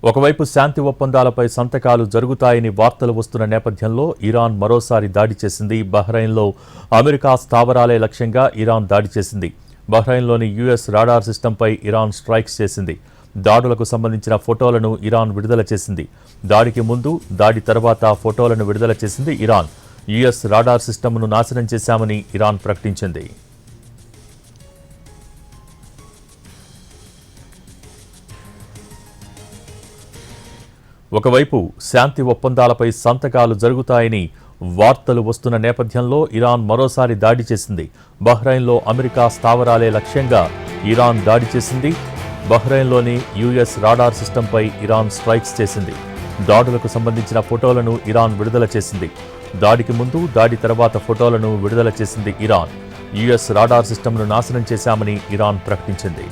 ఒకవైపు శాంతి ఒప్పందాలపై సంతకాలు జరుగుతాయని వార్తలు వస్తున్న నేపథ్యంలో ఇరాన్ మరోసారి దాడి చేసింది. బహ్రెయిన్లో అమెరికా స్థావరాలే లక్ష్యంగా ఇరాన్ దాడి చేసింది. బహ్రెయిన్లోని యుఎస్ రాడార్ సిస్టంపై ఇరాన్ స్ట్రైక్స్ చేసింది. దాడులకు సంబంధించిన ఫోటోలను ఇరాన్ విడుదల చేసింది. దాడికి ముందు, దాడి తర్వాత ఫోటోలను విడుదల చేసింది ఇరాన్. యుఎస్ రాడార్ సిస్టమ్ను నాశనం చేశామని ఇరాన్ ప్రకటించింది. ఒకవైపు శాంతి ఒప్పందాలపై సంతకాలు జరుగుతాయని వార్తలు వస్తున్న నేపథ్యంలో ఇరాన్ మరోసారి దాడి చేసింది. బహ్రెయిన్లో అమెరికా స్థావరాలే లక్ష్యంగా ఇరాన్ దాడి చేసింది. బహ్రెయిన్లోని యుఎస్ రాడార్ సిస్టంపై ఇరాన్ స్ట్రైక్స్ చేసింది. దాడులకు సంబంధించిన ఫోటోలను ఇరాన్ విడుదల చేసింది. దాడికి ముందు, దాడి తర్వాత ఫోటోలను విడుదల చేసింది ఇరాన్. యుఎస్ రాడార్ సిస్టమ్ను నాశనం చేశామని ఇరాన్ ప్రకటించింది.